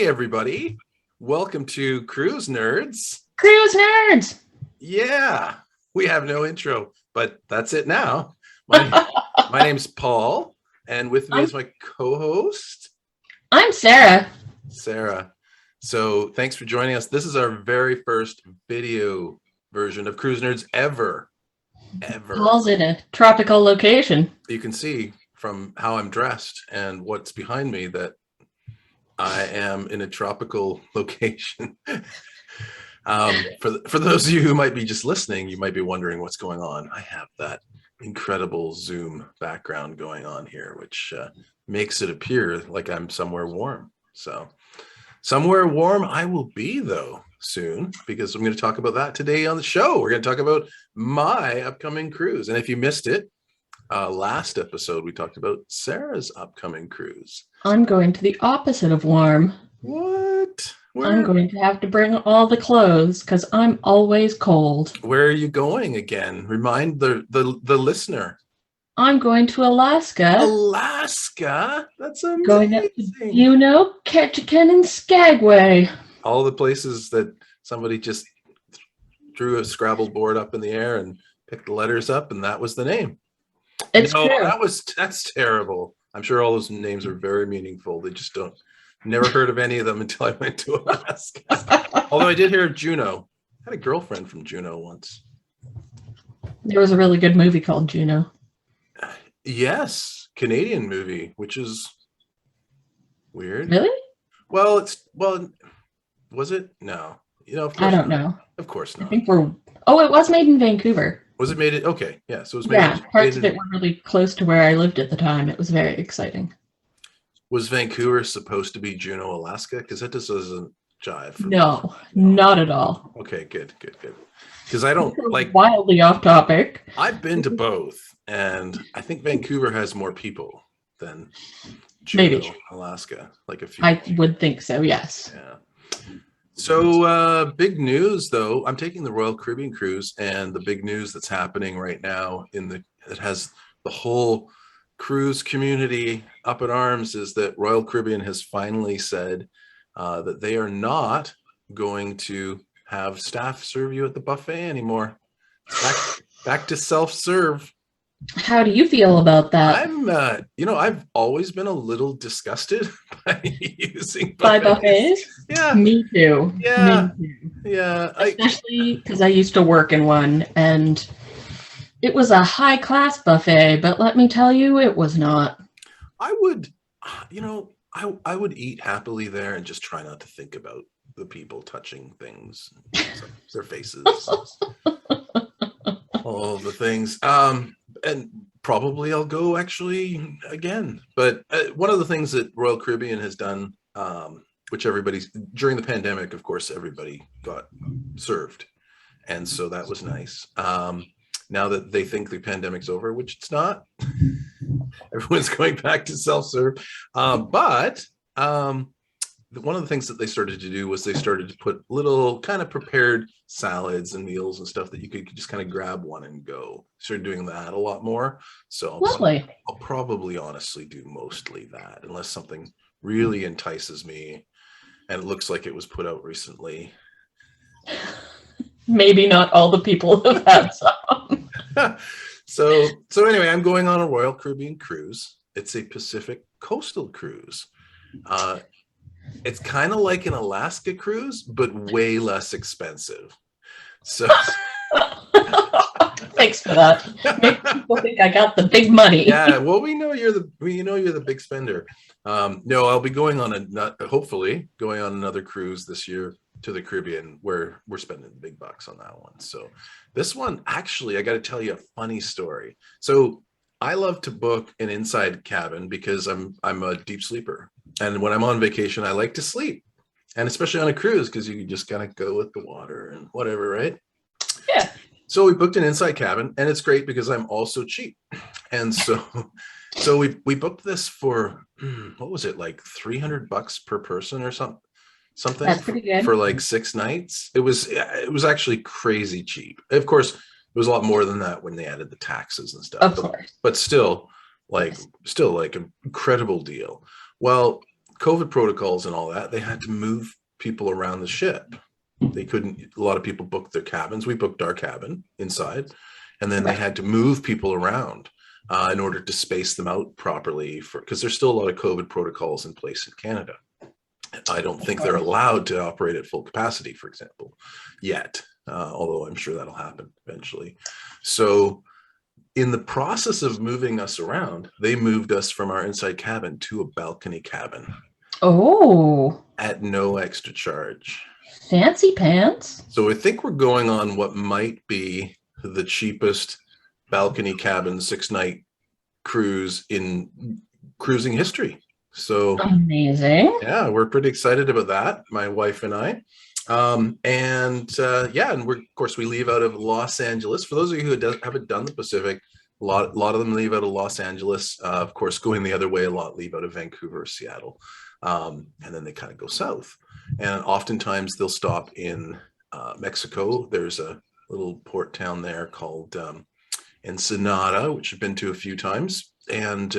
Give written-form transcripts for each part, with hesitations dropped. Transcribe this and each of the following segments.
everybody. Welcome to Cruise Nerds. Cruise Nerds! Yeah, we have no intro, but that's it now. My name's Paul, and with me is my co-host. I'm Sarah. Sarah. So thanks for joining us. This is our very first video version of Cruise Nerds ever. Paul's in a tropical location. You can see from how I'm dressed and what's behind me that I am in a tropical location. For those of you who might be just listening, you might be wondering what's going on. I have that incredible Zoom background going on here, which makes it appear like I'm somewhere warm. So somewhere warm I will be, though, soon, because I'm going to talk about that today on the show. We're going to talk about my upcoming cruise. And if you missed it, last episode, we talked about Sarah's upcoming cruise. I'm going to the opposite of warm. What? Where? I'm going to have to bring all the clothes because I'm always cold. Where are you going again? Remind the listener. I'm going to Alaska. Alaska? That's amazing. Going up to Ketchikan, and Skagway. All the places that somebody just drew a Scrabble board up in the air and picked the letters up, and that was the name. It's true. That's terrible. I'm sure all those names are very meaningful. They just don't. Never heard of any of them until I went to Alaska. Although I did hear of Juneau. I had a girlfriend from Juneau once. There was a really good movie called Juneau. Yes, Canadian movie, which is weird. Really? Well, was it? No. I don't know. Of course not. I think it was made in Vancouver. Was it made it? Okay, yeah. So it was made. Yeah, parts of it were really close to where I lived at the time. It was very exciting. Was Vancouver supposed to be Juneau, Alaska? Because that just doesn't jive. No, not at all. Okay, good. Because I don't like wildly off topic. I've been to both, and I think Vancouver has more people than Juneau, Alaska. Like a few. I would think so. Yes. Yeah. So big news, though. I'm taking the Royal Caribbean cruise, and the big news that's happening right now it has the whole cruise community up in arms is that Royal Caribbean has finally said that they are not going to have staff serve you at the buffet anymore. Back to self-serve. How do you feel about that? I'm, I've always been a little disgusted by using buffets. Yeah, me too. Yeah, me too. Yeah. Especially because I used to work in one, and it was a high-class buffet. But let me tell you, it was not. I would, I would eat happily there and just try not to think about the people touching things, their faces, all the things. And probably I'll go actually again. But one of the things that Royal Caribbean has done, which during the pandemic, of course, everybody got served. And so that was nice. Now that they think the pandemic's over, which it's not, everyone's going back to self-serve. But one of the things that they started to do was they started to put little kind of prepared salads and meals and stuff that you could just kind of grab one and go. Started doing that a lot more. So I'll probably honestly do mostly that unless something really entices me and it looks like it was put out recently. Maybe not all the people have had some. So anyway, I'm going on a Royal Caribbean cruise. It's a Pacific coastal cruise. It's kind of like an Alaska cruise, but way less expensive. So thanks for that. Make people think I got the big money. Yeah, well, we know you're the big spender. No, I'll be hopefully going on another cruise this year to the Caribbean where we're spending the big bucks on that one. So this one, actually, I got to tell you a funny story. So I love to book an inside cabin because I'm a deep sleeper. And when I'm on vacation, I like to sleep. And especially on a cruise, because you can just kind of go with the water and whatever, right? Yeah. So we booked an inside cabin, and it's great because I'm also cheap. And so we booked this for, what was it, like $300 per person or something? That's pretty good. For like 6 nights. It was actually crazy cheap. Of course, it was a lot more than that when they added the taxes and stuff. Of course. But still like an incredible deal. Well, COVID protocols and all that, they had to move people around the ship. They couldn't, a lot of people booked their cabins. We booked our cabin inside, and then they had to move people around in order to space them out properly, because there's still a lot of COVID protocols in place in Canada. I don't think they're allowed to operate at full capacity, for example, yet, although I'm sure that'll happen eventually. So in the process of moving us around, they moved us from our inside cabin to a balcony cabin. Oh. At no extra charge. Fancy pants. So I think we're going on what might be the cheapest balcony cabin 6-night cruise in cruising history. So amazing. Yeah, we're pretty excited about that, my wife and I. And we're, of course, we leave out of Los Angeles. For those of you who haven't done the Pacific, a lot of them leave out of Los Angeles. Of course, going the other way, a lot leave out of Vancouver or Seattle. And then they kind of go south. And oftentimes they'll stop in Mexico. There's a little port town there called Ensenada, which I've been to a few times. And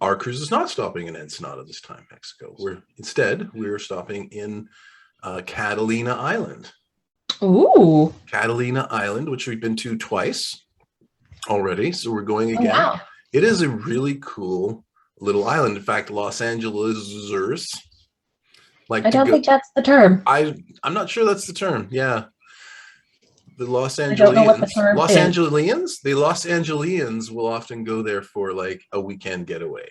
our cruise is not stopping in Ensenada this time, Mexico. We're stopping in Catalina Island. Ooh. Catalina Island, which we've been to twice already. So we're going again. Oh, wow. It is a really cool little island. In fact, Los Angelasers like I don't think that's the term. I'm not sure that's the term. Yeah. The Los Angeles, I don't know what the term Los is. Angeles, the Los Angeles will often go there for like a weekend getaway.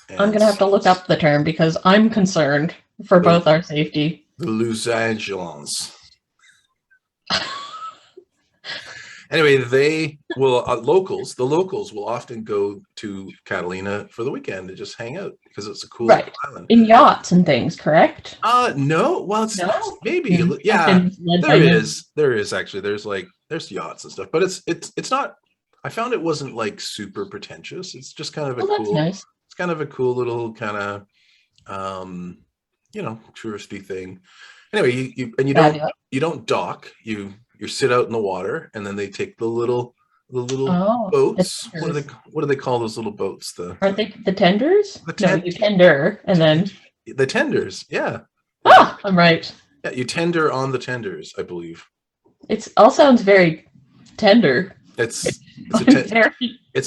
And I'm going to have to look up the term because I'm concerned for both our safety. The Los Angelans. Anyway, they will, the locals will often go to Catalina for the weekend to just hang out because it's a cool island. In yachts and things, correct? No. Well, it's maybe. Mm-hmm. Yeah, there is actually. There's yachts and stuff, but it's not. I found it wasn't like super pretentious. It's just kind of a cool. Nice. It's kind of a cool little kind of, touristy thing. Anyway, you don't dock. You sit out in the water, and then they take the little boats. What do they call those little boats? Aren't they the tenders? No, you tender, and then the tenders. Yeah. Ah, I'm right. Yeah, you tender on the tenders, I believe. It all sounds very tender. It's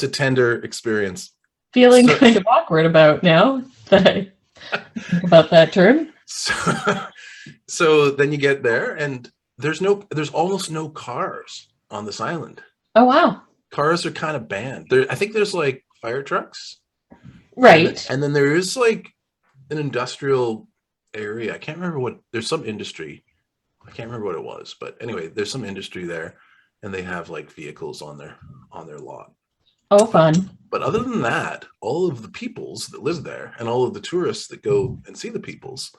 a tender experience. Feeling kind of awkward about now that I think about that term. So then you get there, and there's almost no cars on this island. Oh, wow. Cars are kind of banned. I think there's like fire trucks. Right. And then there is like an industrial area. I can't remember there's some industry. I can't remember what it was, but anyway, there's some industry there, and they have like vehicles on their lot. Oh, fun. But other than that, all of the peoples that live there and all of the tourists that go and see the peoples,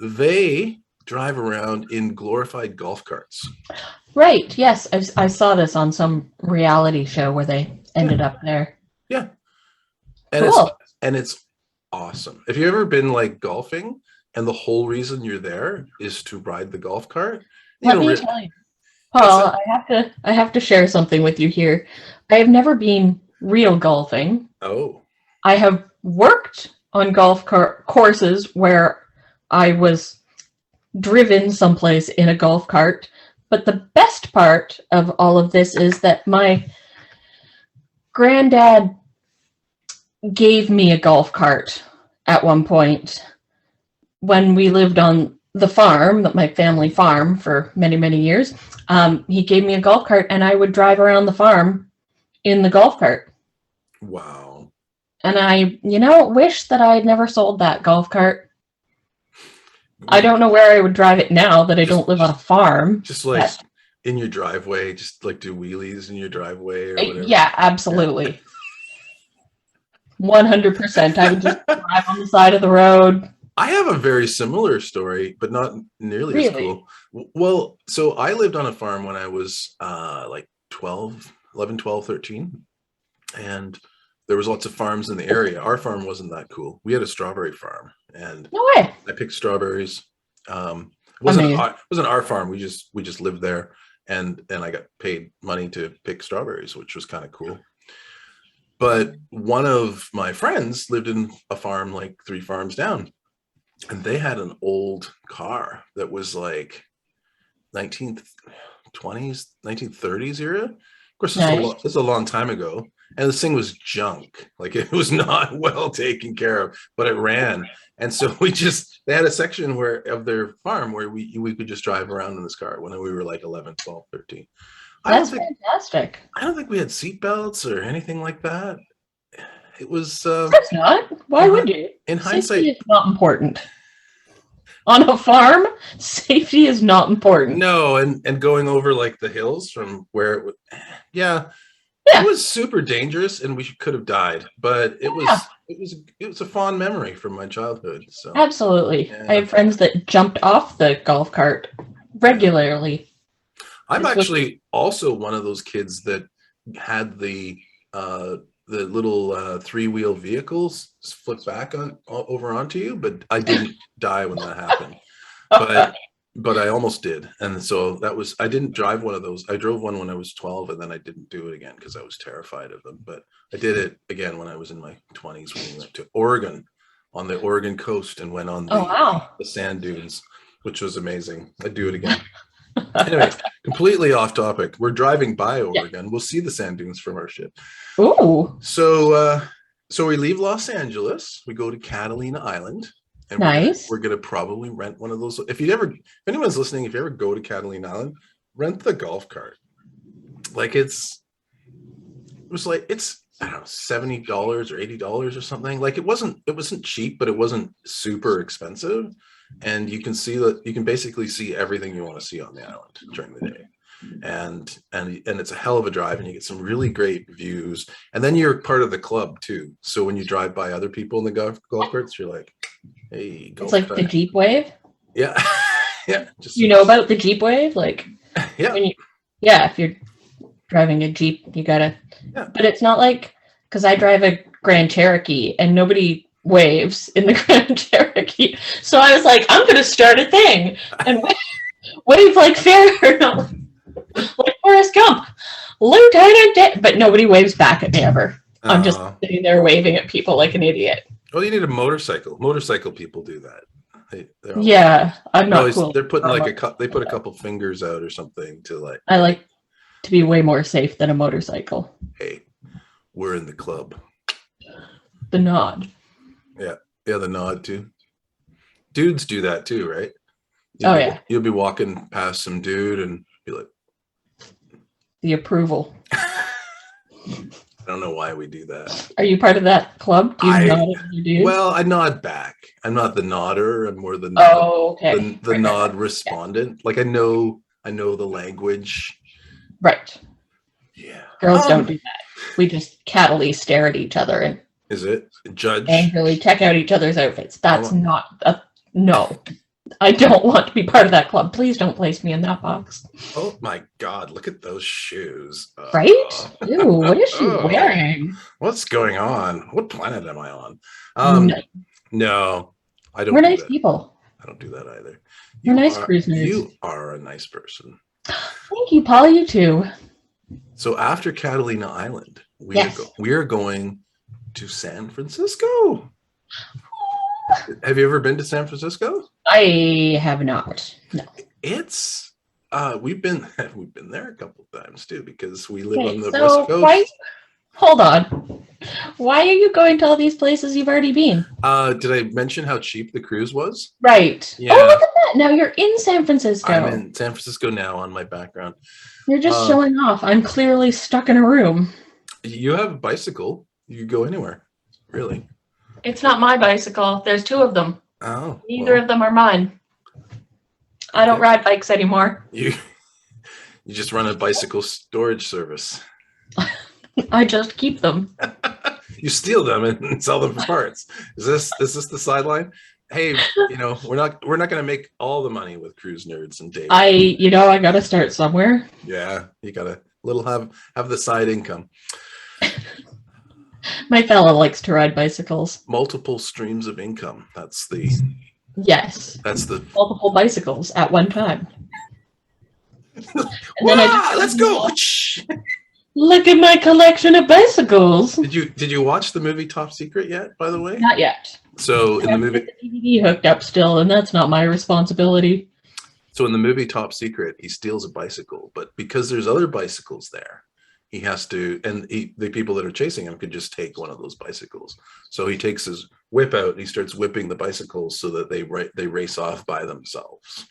they drive around in glorified golf carts. Right. Yes. I saw this on some reality show where they ended up there. Yeah. And cool. It's awesome. Have you ever been like golfing and the whole reason you're there is to ride the golf cart? Let me tell you, Paul, I have to share something with you here. I have never been real golfing. Oh. I have worked on golf courses where I was driven someplace in a golf cart. But the best part of all of this is that my granddad gave me a golf cart at one point when we lived on the farm, my family farm, for many, many years. He gave me a golf cart, and I would drive around the farm in the golf cart. Wow. And I, wish that I had never sold that golf cart. I don't know where I would drive it now that I don't live on a farm. Just like in your driveway, just like do wheelies in your driveway or whatever. Yeah, absolutely. 100%. I would just drive on the side of the road. I have a very similar story, but not nearly as cool. Well, so I lived on a farm when I was like 11, 12, 13. And there was lots of farms in the area. Our farm wasn't that cool. We had a strawberry farm, and no way. I picked strawberries. It wasn't our farm. We just lived there, and I got paid money to pick strawberries, which was kind of cool. But one of my friends lived in a farm like 3 farms down, and they had an old car that was like 1920s, 1930s era. Of course, Nice. this is a long time ago, and this thing was junk. Like it was not well taken care of, but it ran. And so they had a section where of their farm where we could just drive around in this car when we were like 11, 12, 13. That's fantastic. I don't think we had seatbelts or anything like that. It was Of course not. Why would you? in Safety hindsight, is not important. On a farm, safety is not important. no, and going over like the hills from where it would, yeah, Yeah. it was super dangerous and we could have died, but it was a fond memory from my childhood. So Absolutely. Yeah. I have friends that jumped off the golf cart regularly. I'm actually also one of those kids that had the little 3-wheel vehicles flip back over onto you, but I didn't die when that happened. But I almost did, and so I didn't drive one of those. I drove one when I was 12, and then I didn't do it again because I was terrified of them. But I did it again when I was in my 20s when we went to Oregon, on the Oregon coast, and went on the sand dunes, which was amazing. I'd do it again. Anyway, completely off topic. We're driving by Oregon. We'll see the sand dunes from our ship. Ooh. So we leave Los Angeles. We go to Catalina Island. And nice. We're gonna probably rent one of those. If anyone's listening, if you ever go to Catalina Island, rent the golf cart. Like it's I don't know, $70 or $80 or something. Like it wasn't cheap, but it wasn't super expensive. And you can basically see everything you want to see on the island during the day. And it's a hell of a drive, and you get some really great views. And then you're part of the club too. So when you drive by other people in the golf carts, you're like, hey, it's like the Jeep Wave. Yeah. Yeah. You know about the Jeep Wave? Like, yeah. If you're driving a Jeep, you gotta. Yeah. But it's not like, because I drive a Grand Cherokee and nobody waves in the Grand Cherokee. So I was like, I'm gonna start a thing and wave like like Forrest Gump, Lieutenant but nobody waves back at me ever. I'm just sitting there waving at people like an idiot. Well, you need a motorcycle. Motorcycle people do that. I'm not cool. They're putting they put a couple fingers out or something to like. I like to be way more safe than a motorcycle. Hey, we're in the club. The nod. Yeah, the nod too. Dudes do that too, right? You'll be walking past some dude and be like, the approval. I don't know why we do that. Are you part of that club? Do you nod at your dude? Well, I nod back. I'm not the nodder. I'm more the the nod respondent. Like I know the language. Right. Yeah. Girls don't do that. We just cattily stare at each other and judge angrily check out each other's outfits. That's no. I don't want to be part of that club. Please don't place me in that box. Oh my God, look at those shoes. Right? Ew, what is she wearing? What's going on? What planet am I on? No, I don't. We're nice people. I don't do that either. We're nice cruise nerds. You are a nice person. Thank you, Paul. You too. So after Catalina Island, we are going to San Francisco. Have you ever been to San Francisco? I have not. No. It's we've been there a couple of times too because we live on the West Coast. Hold on. Why are you going to all these places you've already been? Did I mention how cheap the cruise was? Right. Yeah. Oh, look at that. Now you're in San Francisco. I'm in San Francisco now on my background. You're just showing off. I'm clearly stuck in a room. You have a bicycle. You can go anywhere. Really. It's not my bicycle. There's 2 of them. Oh. Neither of them are mine. I don't ride bikes anymore. You just run a bicycle storage service. I just keep them. You steal them and sell them for parts. Is this the sideline? Hey, we're not going to make all the money with cruise nerds and dating. I got to start somewhere. Yeah, you got to have the side income. My fella likes to ride bicycles. Multiple streams of income. That's the multiple bicycles at one time. Let's go. Look at my collection of bicycles. Did you watch the movie Top Secret yet, by the way? Not yet. So in I the have to movie, get the DVD hooked up still, and that's not my responsibility. Top Secret, he steals a bicycle, but because there's other bicycles there, he has to, and the people that are chasing him could just take one of those bicycles. So he takes his whip out and he starts whipping the bicycles so that they race off by themselves.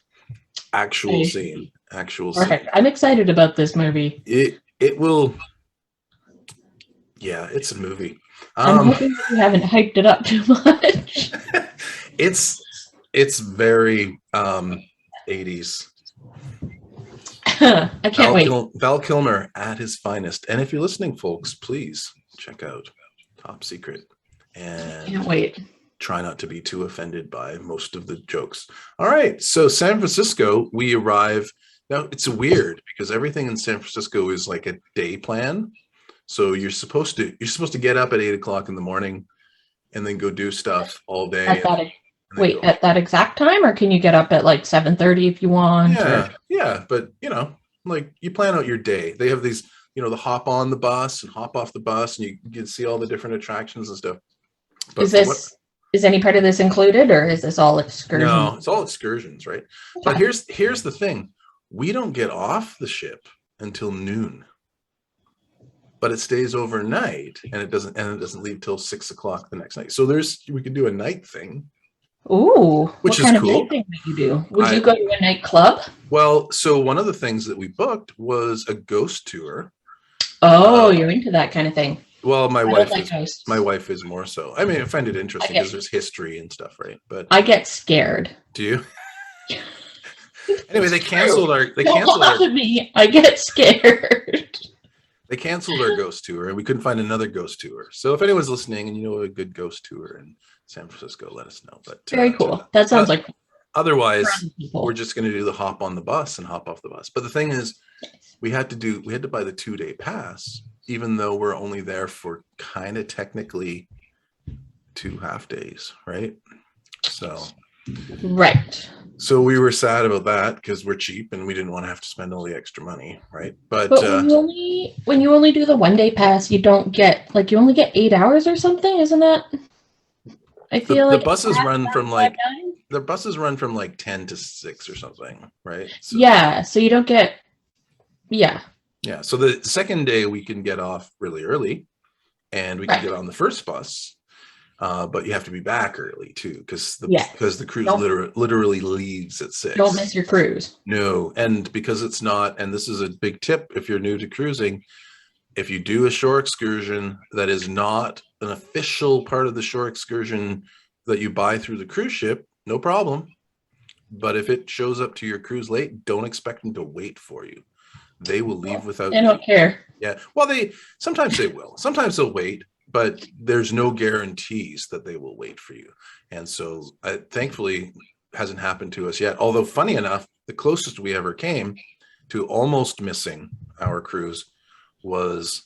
Actual scene. Perfect. I'm excited about this movie. It will. Yeah, it's a movie. I'm hoping that you haven't hyped it up too much. it's very 80s. I can't wait. Val Kilmer at his finest. And if you're listening, folks, please check out Top Secret. And Can't wait. Try not to be too offended by most of the jokes. All right. So San Francisco, we arrive. Now it's weird because everything in San Francisco is like a day plan. So you're supposed to get up at 8 o'clock in the morning and then go do stuff all day. At that exact time, or can you get up at like 7:30 if you want? Yeah, but like you plan out your day. They have these, the hop on the bus and hop off the bus, and you can see all the different attractions and stuff. But is any part of this included, or is this all excursions? No, it's all excursions, right? Okay. But here's the thing: we don't get off the ship until noon. But it stays overnight, and it doesn't leave till 6 o'clock the next night. So we could do a night thing. Ooh, which what kind cool. of night thing would you do? Would you go to a nightclub? Well, so one of the things that we booked was a ghost tour. Oh, you're into that kind of thing. Well, my wife is more so. I mean, I find it interesting because there's history and stuff, right? But I get scared. Do you? Anyway, they canceled our. Me. I get scared. They canceled our ghost tour, and we couldn't find another ghost tour. So if anyone's listening and you know a good ghost tour in San Francisco, let us know. But very cool. That sounds like. Otherwise, we're just going to do the hop on the bus and hop off the bus. But the thing is, we had to buy the 2-day pass, even though we're only there for kind of technically 2 half days, right? So. Right. So we were sad about that because we're cheap and we didn't want to have to spend all the extra money, right? But when you only do the 1-day pass, you don't get you only get 8 hours or something, isn't that? I feel the buses run from the buses run from 10 to 6 or something, right? So, yeah, so you don't get Yeah. So the second day we can get off really early and we can get on the first bus. But you have to be back early too, because the cruise literally leaves at 6. Don't miss your cruise. No, and because it's not, and this is a big tip if you're new to cruising, if you do a shore excursion that is not an official part of the shore excursion that you buy through the cruise ship, no problem. But if it shows up to your cruise late, don't expect them to wait for you. They will leave without you. They don't care. Yeah, well, sometimes they will. Sometimes they'll wait. But there's no guarantees that they will wait for you. And so thankfully hasn't happened to us yet. Although funny enough, the closest we ever came to almost missing our cruise was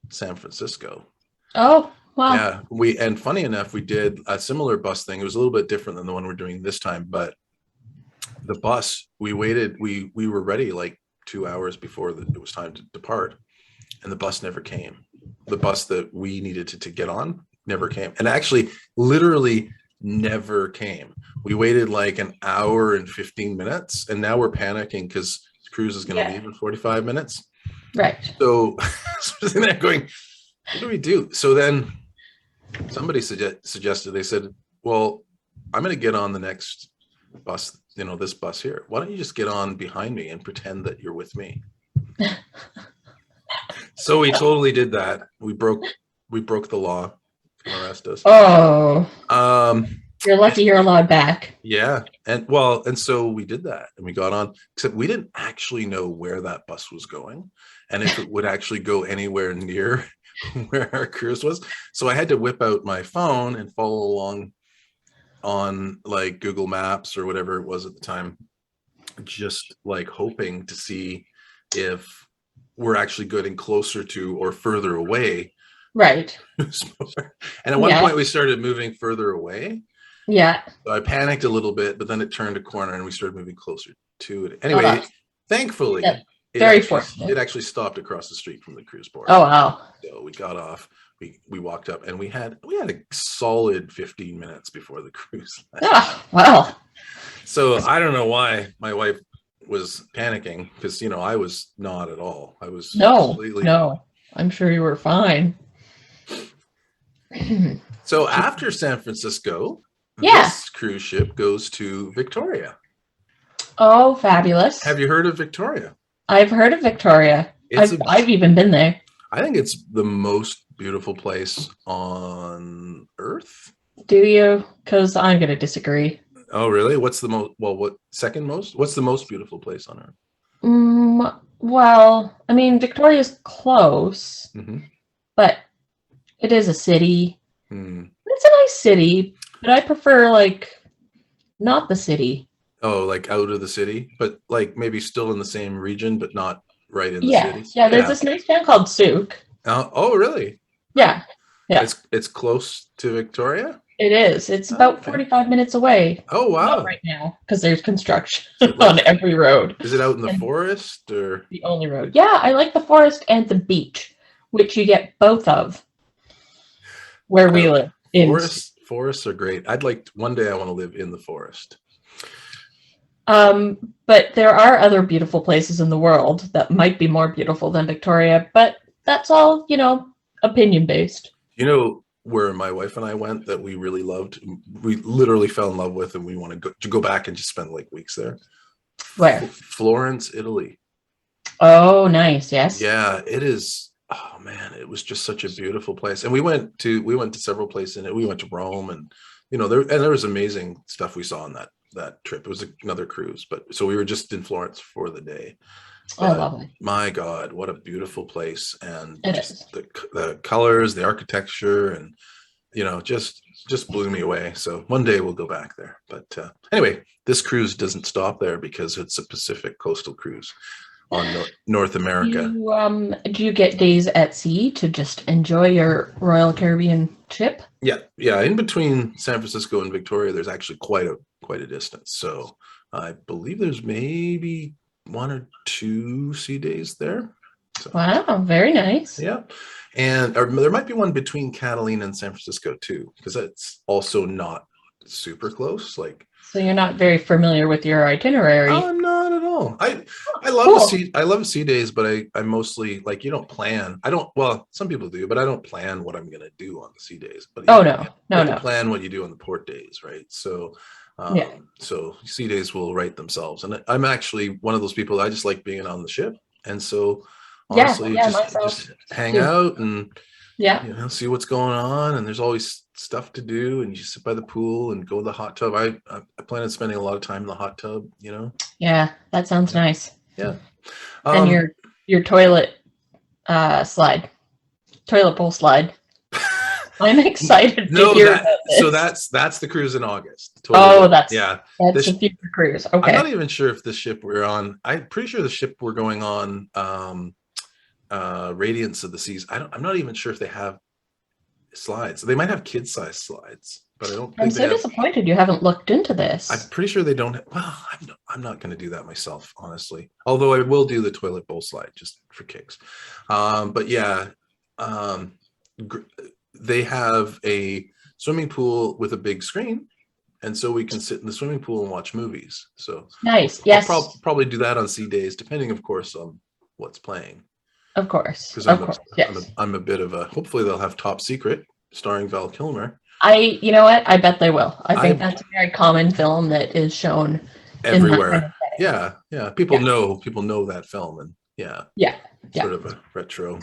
San Francisco. Oh, wow. Yeah, and funny enough, we did a similar bus thing. It was a little bit different than the one we're doing this time, but the bus, we waited, we were ready 2 hours before it was time to depart, and the bus never came. The bus that we needed to get on never came, and actually literally never came. We waited an hour and 15 minutes, and now we're panicking because the cruise is going to leave in 45 minutes. Right. So they're going, what do we do? So then somebody suggested, they said, well, I'm going to get on the next bus, this bus here. Why don't you just get on behind me and pretend that you're with me? So we totally did that. We broke the law. Arrest us. Oh. You're lucky you're allowed back. Yeah. And so we did that and we got on, except we didn't actually know where that bus was going and if it would actually go anywhere near where our cruise was. So I had to whip out my phone and follow along on Google Maps or whatever it was at the time, just hoping to see if we're actually getting closer to or further away. Right. And at one point we started moving further away. Yeah. So I panicked a little bit, but then it turned a corner and we started moving closer to it. Anyway, thankfully, Very fortunate. it actually stopped across the street from the cruise port. Oh wow. So we got off. We walked up, and we had a solid 15 minutes before the cruise left. Ah, well. So I don't know why my wife was panicking, because I was not at all. I was completely. No. I'm sure you were fine. So after San Francisco, this cruise ship goes to Victoria. Oh, fabulous. Have you heard of Victoria? I've heard of Victoria. I've even been there. I think it's the most beautiful place on Earth. Do you? Because I'm going to disagree. Oh, really? What's the most? Well, what second most? What's the most beautiful place on Earth? Well, I mean, Victoria's close, but it is a city. It's a nice city, but I prefer not the city. Oh, like out of the city, but maybe still in the same region, but not right in the city. Yeah. There's this nice town called Souk. Oh, really? Yeah. It's close to Victoria. It is. It's about 45 minutes away. Oh, wow. Not right now, because there's construction on every road. Is it out in the forest or the only road? Yeah, I like the forest and the beach, which you get both of where we live. Forests are great. One day I want to live in the forest. But there are other beautiful places in the world that might be more beautiful than Victoria, but that's all, opinion based. Where my wife and I went that we really loved, we literally fell in love with, and we want to go back and just spend weeks there. Where? Florence, Italy. Oh, nice. Yes. Yeah, it is. Oh man, it was just such a beautiful place. And we went to several places in it. We went to Rome, and there was amazing stuff we saw on that trip. It was another cruise, but so we were just in Florence for the day. Oh, lovely. My God, what a beautiful place. And just the colors, the architecture, and just blew me away. So one day we'll go back there. But anyway, this cruise doesn't stop there because it's a Pacific coastal cruise on North America. Do you get days at sea to just enjoy your Royal Caribbean trip? Yeah. In between San Francisco and Victoria, there's actually quite a distance. So I believe there's maybe 1 or 2 sea days there. So, wow, very nice. Yeah. And there might be one between Catalina and San Francisco too, because it's also not super close. So you're not very familiar with your itinerary. I'm not at all. I love cool. I love sea days, but I mostly you don't plan. Some people do, but I don't plan what I'm gonna do on the sea days. But no. Plan what you do on the port days, right? So so sea days will write themselves. And I'm actually one of those people, I just like being on the ship. And so honestly, just hang out and see what's going on. And there's always stuff to do, and you sit by the pool and go to the hot tub. I plan on spending a lot of time in the hot tub, Yeah, that sounds nice. Yeah. And your toilet bowl slide. I'm excited to hear about this. So that's the cruise in August. That's a future cruise. Okay. I'm not even sure if the ship we're on. I'm pretty sure the ship we're going on, Radiance of the Seas. I'm not even sure if they have slides. They might have kid-sized slides, but I don't think I'm so disappointed you haven't looked into this. I'm pretty sure they don't. Well, I'm not going to do that myself, honestly. Although I will do the toilet bowl slide just for kicks. But yeah. They have a swimming pool with a big screen, and so we can sit in the swimming pool and watch movies. So nice. Yes. I'll probably do that on sea days, depending, of course, on what's playing. Of course. Because I'm a bit of a. Hopefully, they'll have Top Secret starring Val Kilmer. You know what? I bet they will. I think that's a very common film that is shown everywhere. Yeah. People know that film, and sort of a retro.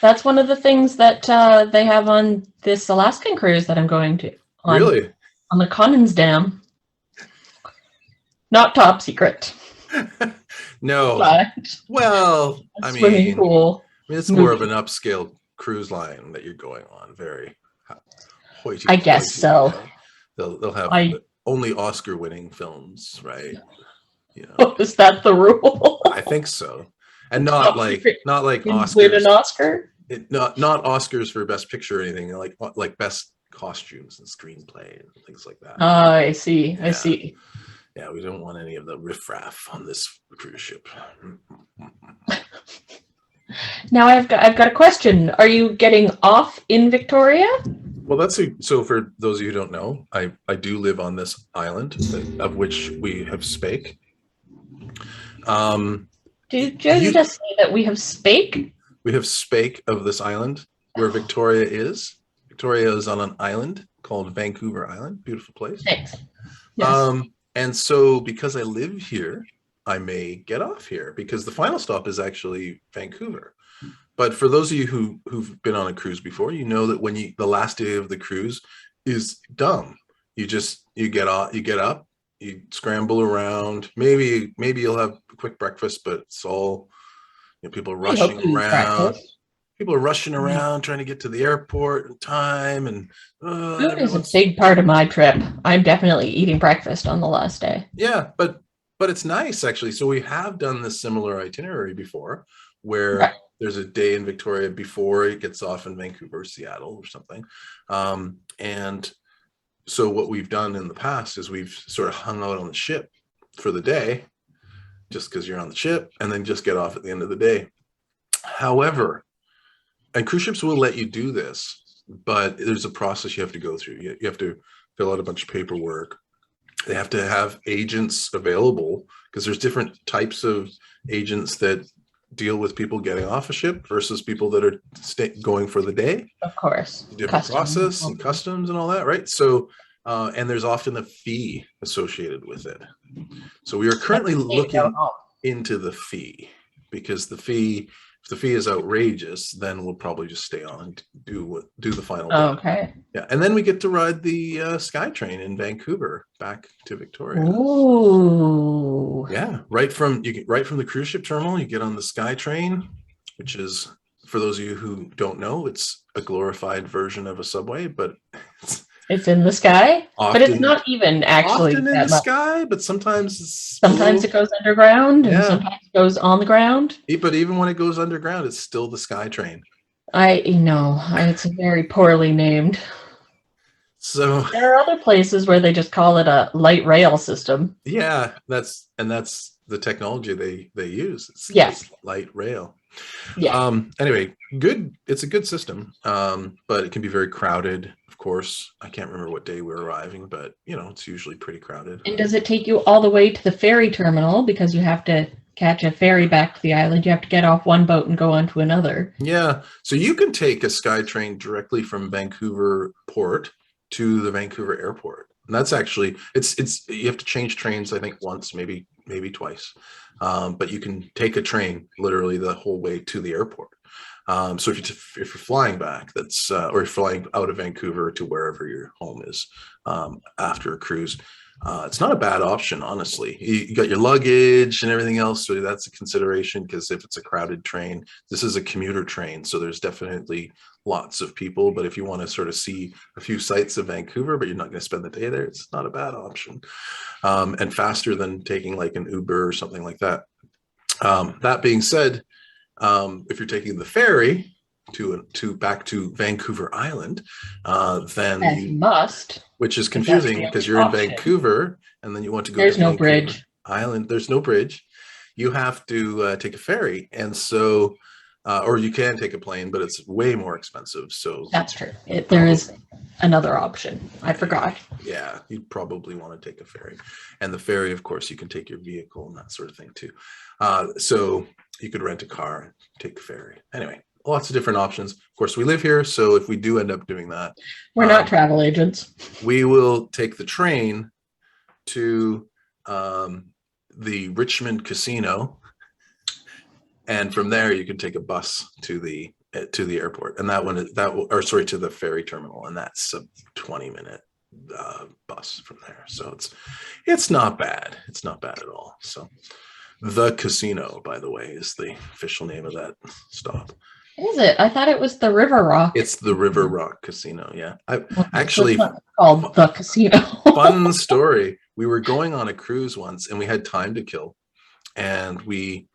That's one of the things that they have on this Alaskan cruise that I'm going to. Really? On the Conans Dam. Not Top Secret. No. But swimming pool. It's more of an upscale cruise line that you're going on. Very hoity-toity. I guess so. They'll have only Oscar-winning films, right? Is that the rule? I think so. And not like Oscars. Win an Oscar? Not Oscars for Best Picture or anything, like best costumes and screenplay and things like that. I see. Yeah, we don't want any of the riffraff on this cruise ship. Now I've got a question. Are you getting off in Victoria? Well, so for those of you who don't know, I do live on this island of which we have spake. Did you just say that we have spake? We have spake of this island where Victoria is. Victoria is on an island called Vancouver Island. Beautiful place. Thanks. Yes. And so because I live here, I may get off here because the final stop is actually Vancouver. But for those of you who've been on a cruise before, you know that when the last day of the cruise is dumb. You get off, you get up, you scramble around. Maybe you'll have a quick breakfast, but it's all, people are rushing around. People are rushing around trying to get to the airport in time, and food is a big part of my trip. I'm definitely eating breakfast on the last day. Yeah, but it's nice actually. So we have done this similar itinerary before, where there's a day in Victoria before it gets off in Vancouver or Seattle or something, and so what we've done in the past is we've sort of hung out on the ship for the day, just because you're on the ship, and then just get off at the end of the day. However, and cruise ships will let you do this, but there's a process you have to go through. You have to fill out a bunch of paperwork. They have to have agents available because there's different types of agents that deal with people getting off a ship versus people that are going for the day. Of course. Different process and customs and all that, right? So, and there's often a fee associated with it. So we are currently looking into the fee, because if the fee is outrageous, then we'll probably just stay on and do the final day. Okay. Yeah, and then we get to ride the SkyTrain in Vancouver back to Victoria. Ooh. Yeah, right from the cruise ship terminal, you get on the SkyTrain, which is, for those of you who don't know, it's a glorified version of a subway, but it's in the sky, but it's not even actually often in the sky, but sometimes it goes underground, and sometimes it goes on the ground. But even when it goes underground, it's still the SkyTrain. It's very poorly named. So there are other places where they just call it a light rail system. Yeah, that's the technology they use. It's light rail. Yeah. Anyway, good. It's a good system, but it can be very crowded. Of course, I can't remember what day we're arriving, but it's usually pretty crowded. And does it take you all the way to the ferry terminal, because you have to catch a ferry back to the island? You have to get off one boat and go on to another. Yeah, so you can take a SkyTrain directly from Vancouver Port to the Vancouver Airport. And that's actually, it's you have to change trains, I think once, maybe twice, but you can take a train literally the whole way to the airport. So if you're flying back, or you're flying out of Vancouver to wherever your home is after a cruise, it's not a bad option, honestly. You got your luggage and everything else, so that's a consideration, because if it's a crowded train, this is a commuter train, so there's definitely lots of people. But if you want to sort of see a few sights of Vancouver, but you're not going to spend the day there, it's not a bad option, and faster than taking like an Uber or something like that. That being said, if you're taking the ferry back to Vancouver Island, then you must, which is confusing because you're in Vancouver and then you want to go to Vancouver bridge Island. There's no bridge. You have to take a ferry, and so or you can take a plane, but it's way more expensive. So that's true. There is another option. I forgot. Yeah, you'd probably want to take a ferry, and the ferry, of course, you can take your vehicle and that sort of thing too. So you could rent a car and take the ferry. Anyway, lots of different options. Of course, we live here, so if we do end up doing that, we're not travel agents. We will take the train to the Richmond Casino, and from there you can take a bus to the airport, and to the ferry terminal, and that's a 20-minute bus from there. So it's not bad. It's not bad at all. So the casino, by the way, is the official name of that stop. Is it? I thought it was the River Rock. It's the River Rock Casino. Yeah, actually called the casino. Fun story. We were going on a cruise once, and we had time to kill, and we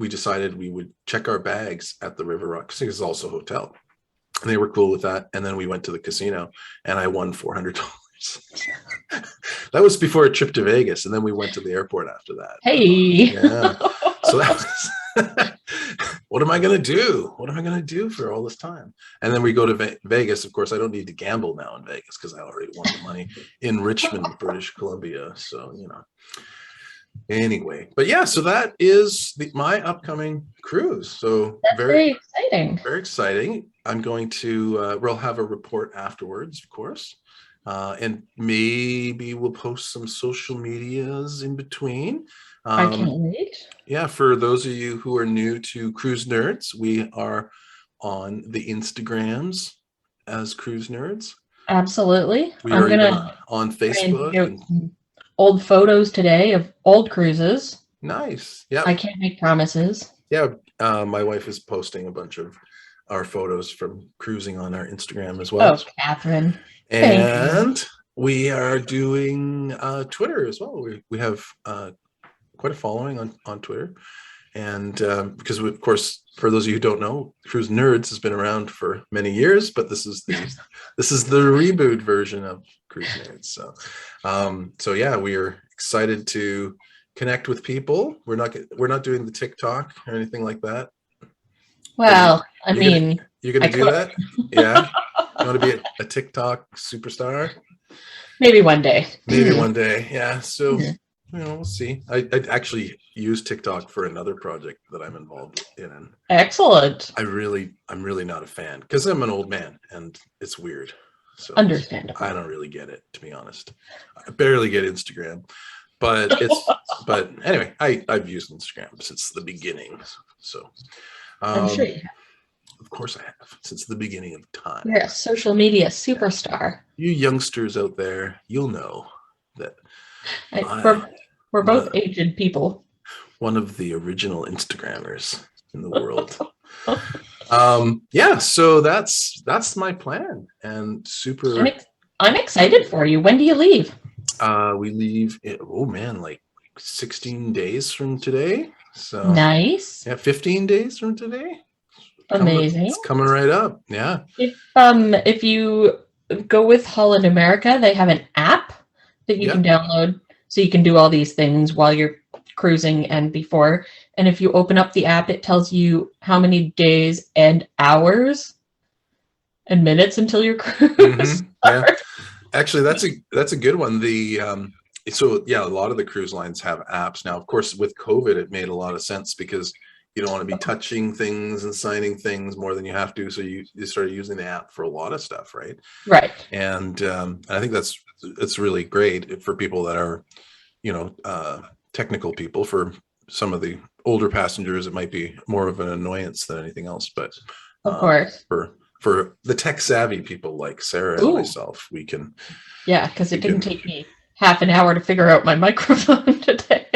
decided we would check our bags at the River Rock Casino. It's also a hotel, and they were cool with that. And then we went to the casino, and I won $400. That was before a trip to Vegas, and then we went to the airport after that. Hey. Yeah. So that was what am I going to do? What am I going to do for all this time? And then we go to Vegas. Of course, I don't need to gamble now in Vegas because I already won the money in Richmond, British Columbia. So, anyway, but yeah, so that is my upcoming cruise. So That's very exciting. Very exciting. I'm going to, we'll have a report afterwards, of course. And maybe we'll post some social medias in between. I can't wait. Yeah, for those of you who are new to Cruise Nerds, we are on the Instagrams as Cruise Nerds. Absolutely. I'm gonna on Facebook. Old photos today of old cruises. Nice. Yeah. I can't make promises. Yeah. My wife is posting a bunch of our photos from cruising on our Instagram as well. Oh, Catherine. And we are doing Twitter as well. We have quite a following on Twitter. And because of course, for those of you who don't know, Cruise Nerds has been around for many years, but this is the reboot version of Cruise Nerds. So yeah, we are excited to connect with people. We're not doing the TikTok or anything like that. Well, you're gonna do that? Yeah. You want to be a TikTok superstar? Maybe one day. Maybe one day. Yeah. So we'll see. I actually use TikTok for another project that I'm involved in. Excellent. I'm really not a fan because I'm an old man and it's weird. So understandable. I don't really get it, to be honest. I barely get Instagram, but anyway, I've used Instagram since the beginning. So I'm sure you have. Of course I have, since the beginning of time. You're a social media superstar. You youngsters out there, you'll know that we're both aged people. One of the original Instagrammers in the world. Yeah, so that's my plan, and super. I'm excited for you. When do you leave? We leave. Like 16 days from today. So nice. Yeah, 15 days from today. Amazing. It's coming right up. Yeah. If you go with Holland America, they have an app that you can download, so you can do all these things while you're cruising and before. And if you open up the app, it tells you how many days and hours and minutes until your cruise. Yeah. Actually, that's a good one. So yeah, a lot of the cruise lines have apps now. Of course, with COVID, it made a lot of sense because you don't want to be touching things and signing things more than you have to. So you started using the app for a lot of stuff, right? Right. And I think it's really great for people that are, technical people. For some of the older passengers, it might be more of an annoyance than anything else. But of course, for the tech savvy people like Sarah and myself, we can. Yeah, because it didn't take me half an hour to figure out my microphone today.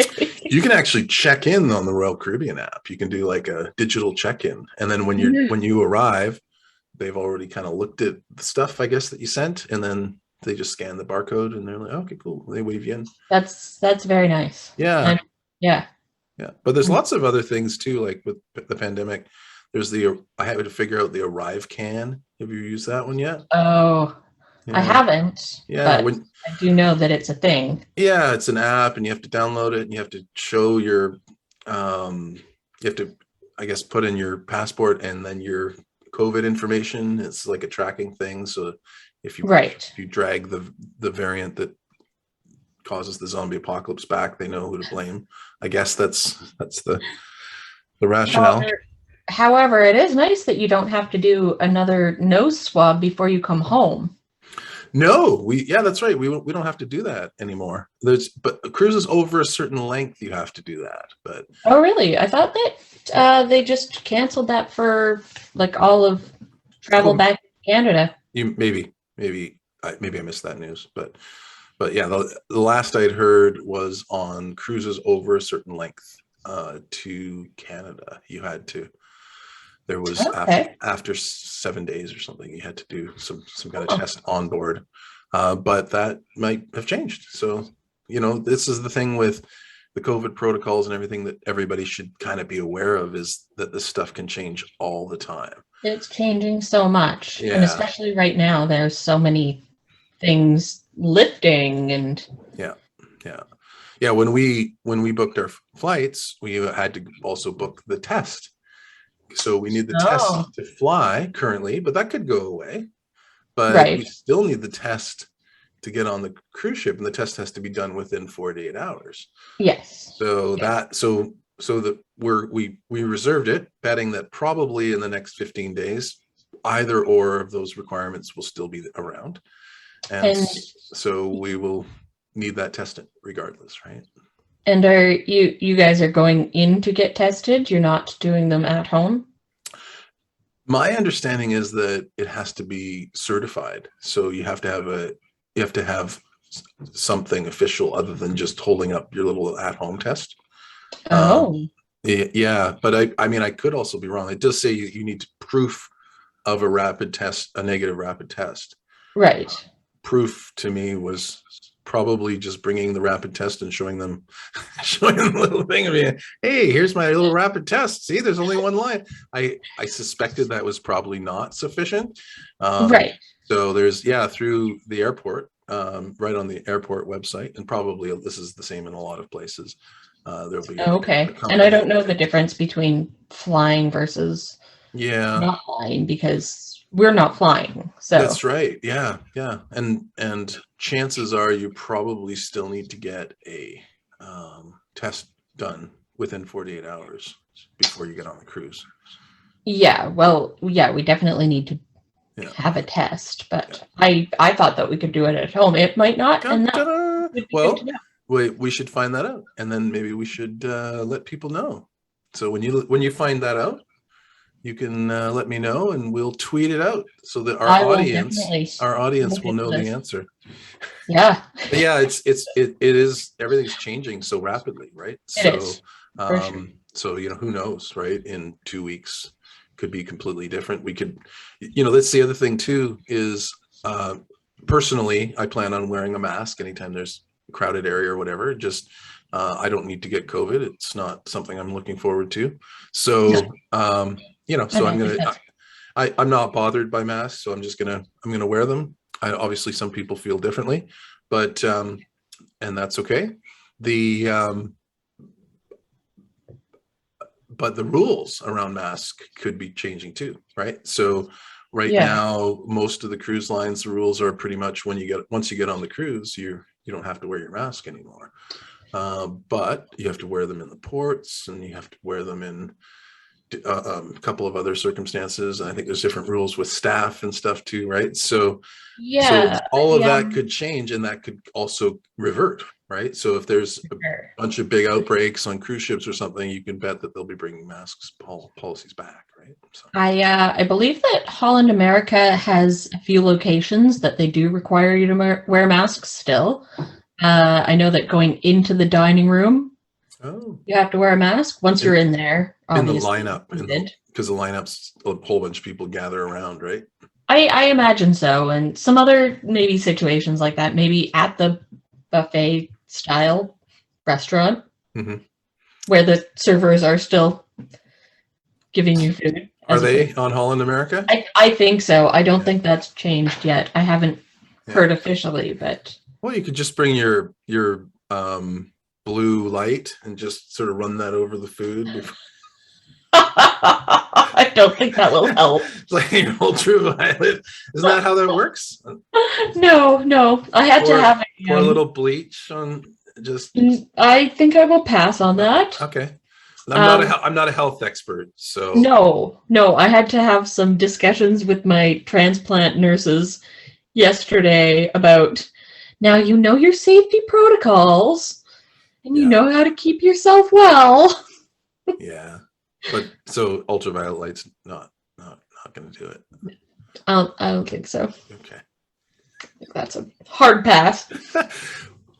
You can actually check in on the Royal Caribbean app. You can do like a digital check-in, and then when you arrive, they've already kind of looked at the stuff, I guess, that you sent, and then they just scan the barcode, and they're like, "Okay, cool." They wave you in. That's very nice. Yeah. Yeah. But there's lots of other things too, like with the pandemic. There's I had to figure out the Arrive Can. Have you used that one yet? Oh, yeah. I haven't. Yeah, but I do know that it's a thing. Yeah, it's an app, and you have to download it, and you have to show your, you have to, I guess, put in your passport and then your COVID information. It's like a tracking thing. So if you drag the variant that causes the zombie apocalypse back, they know who to blame. I guess that's the rationale. However, it is nice that you don't have to do another nose swab before you come home. No, that's right. We don't have to do that anymore. But cruises over a certain length, you have to do that. But oh, really? I thought that they just canceled that for like all of travel back to Canada. Maybe I missed that news, but yeah, the last I'd heard was on cruises over a certain length to Canada. You had to. There was after 7 days or something, you had to do some kind of test on board, but that might have changed. So, this is the thing with the COVID protocols and everything that everybody should kind of be aware of, is that this stuff can change all the time. It's changing so much, and especially right now, there's so many things lifting and Yeah. Yeah. When we booked our flights, we had to also book the test. So we need the test oh, to fly currently, but that could go away. But we right. still need the test to get on the cruise ship, and the test has to be done within 48 hours. Yes. So Yeah. that we reserved it, betting that probably in the next 15 days, either or of those requirements will still be around. And And so we will need that testing regardless, right? and are you guys are going in to get tested? You're not doing them at home? My understanding is that it has to be certified. So you have to have something official other than just holding up your little at-home test. Um, Oh, yeah, but I mean, I could also be wrong. It does say you need proof of a rapid test, a negative rapid test. right. Proof to me was probably just bringing the rapid test and showing them, showing them a little thing of me. Hey, here's my little rapid test. See, there's only one line. I suspected that was probably not sufficient. Right. So there's through the airport, right on the airport website, and probably this is the same in a lot of places. There'll be a Okay. And I company. don't know the difference between flying versus Yeah, not flying because we're not flying. So, that's right. Yeah, and chances are you probably still need to get a test done within 48 hours before you get on the cruise. yeah, well, yeah, we definitely need to Yeah. have a test, but I thought that we could do it at home. It might not, Dun, and that dun, would be good to well, know. we should find that out, and then maybe we should let people know. So when you find that out, you can let me know, and we'll tweet it out so that I will definitely our audience look will into know the this. answer. Yeah, But yeah, it is, everything's changing so rapidly, right? it is for sure. So who knows, right? In 2 weeks could be completely different. We could, that's the other thing too, is personally I plan on wearing a mask anytime there's a crowded area or whatever. Just I don't need to get COVID. It's not something I'm looking forward to. So No, so and I'm I think gonna that's I'm not bothered by masks, so I'm gonna wear them. Obviously some people feel differently, but and that's okay. The but the rules around masks could be changing too, right? So right yeah. now, most of the cruise lines, the rules are pretty much once you get on the cruise, you don't have to wear your mask anymore. But you have to wear them in the ports, and you have to wear them in a couple of other circumstances. I think there's different rules with staff and stuff too, right? So Yeah, all of yeah, that could change, and that could also revert, right? So if there's a sure. bunch of big outbreaks on cruise ships or something, you can bet that they'll be bringing masks policies back, right? So I believe that Holland America has a few locations that they do require you to wear masks still. I know that going into the dining room, oh, you have to wear a mask. Once you're in in there, in the obviously lineup, and needed. because the lineups, a whole bunch of people gather around, right? I imagine so, and some other maybe situations like that, maybe at the buffet style restaurant Mm-hmm. where the servers are still giving you food Are as opposed. they on Holland America? I think so. I don't Yeah. think that's changed yet. I haven't Yeah. heard officially, but Well, you could just bring your blue light and just sort of run that over the food before. I don't think that will help. It's like your ultraviolet. Isn't that how that works? No. I had to have Pour a a. little bleach on just. I think I will pass on that. Okay. Um, I'm not a health expert, so. no. I had to have some discussions with my transplant nurses yesterday about now you know your safety protocols and you Yeah. know how to keep yourself well. Yeah. But so ultraviolet light's not going to do it. I don't think so. Okay. That's a hard pass.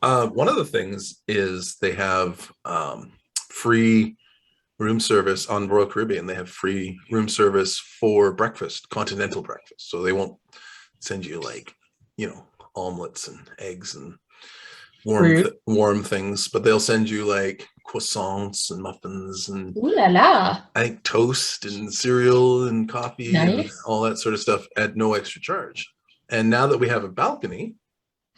One of the things is they have free room service on Royal Caribbean. They have free room service for breakfast, continental breakfast. So they won't send you omelets and eggs and warm things, but they'll send you like croissants and muffins and Ooh la la. I think toast and cereal and coffee and Nice. all that sort of stuff at no extra charge. And now that we have a balcony,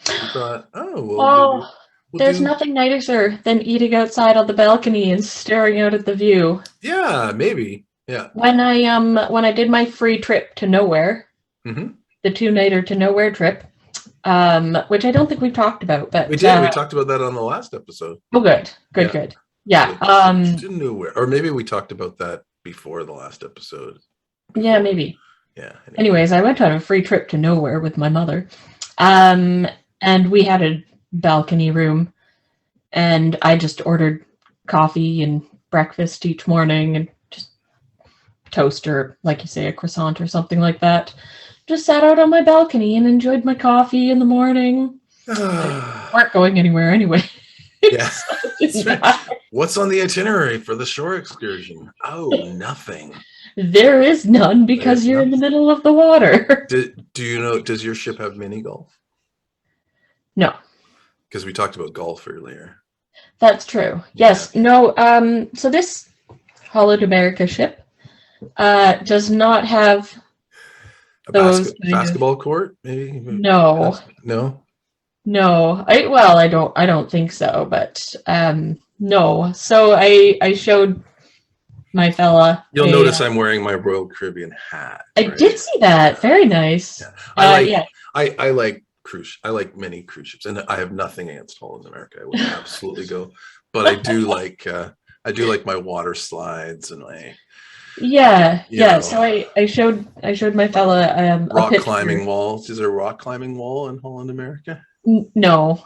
We thought, oh, well, maybe Oh, we'll there's do, nothing nicer than eating outside on the balcony and staring out at the view. yeah, maybe. Yeah. When I did my free trip to nowhere, Hmm. the two-nighter to nowhere trip, which I don't think we've talked about, We but did. We talked about that on the last episode. oh, good, good, Yeah. good. Yeah, To nowhere. Or maybe we talked about that before the last episode. yeah, Before. maybe. Yeah. Anyway. Anyways, I went on a free trip to nowhere with my mother, um, and we had a balcony room, and I just ordered coffee and breakfast each morning, and just toast or, like you say, a croissant or something like that. Just sat out on my balcony and enjoyed my coffee in the morning. Weren't going anywhere anyway. Yeah. That's right. What's on the itinerary for the shore excursion? Oh, nothing. There is none because There's you're in the nothing. middle of the water. Do you know, does your ship have mini golf? No, Because we talked about golf earlier. that's true. Yeah. Yes. No. So this Holland America ship does not have A those kind of. basketball court, maybe? No, No? no. I don't think so. But no. So I showed my fella. You'll notice I'm wearing my Royal Caribbean hat. I did see that. Very nice. Yeah. I like yeah. I like cruise. I like many cruise ships, and I have nothing against Holland America. I would absolutely go, but I do like my water slides and my Yeah. So I showed my fella rock a picture. climbing walls. Is there a rock climbing wall in Holland America? No.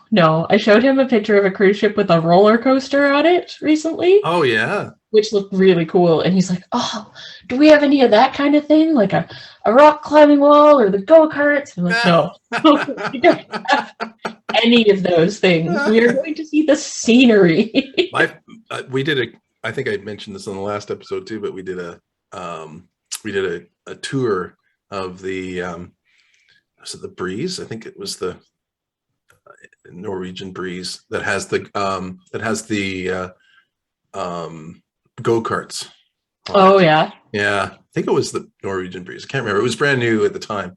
I showed him a picture of a cruise ship with a roller coaster on it recently, Oh yeah. which looked really cool. And he's like, "Oh, do we have any of that kind of thing, like a rock climbing wall or the go karts?" I'm like, "No, we don't have any of those things. We are going to see the scenery." We did a. I think I mentioned this on the last episode too, but we did a tour of the was it the Breeze? I think it was the Norwegian Breeze that has the go-karts. Oh yeah. Yeah, I think it was the Norwegian Breeze. I can't remember. It was brand new at the time,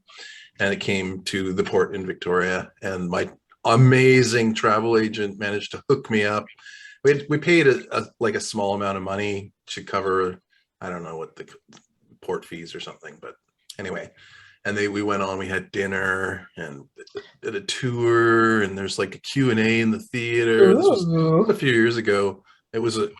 and it came to the port in Victoria, and my amazing travel agent managed to hook me up. We paid like a small amount of money to cover, I don't know what the port fees or something, but anyway. And we went on, we had dinner and did a tour, and there's like a Q&A in the theater. Ooh. This was a few years ago. It was a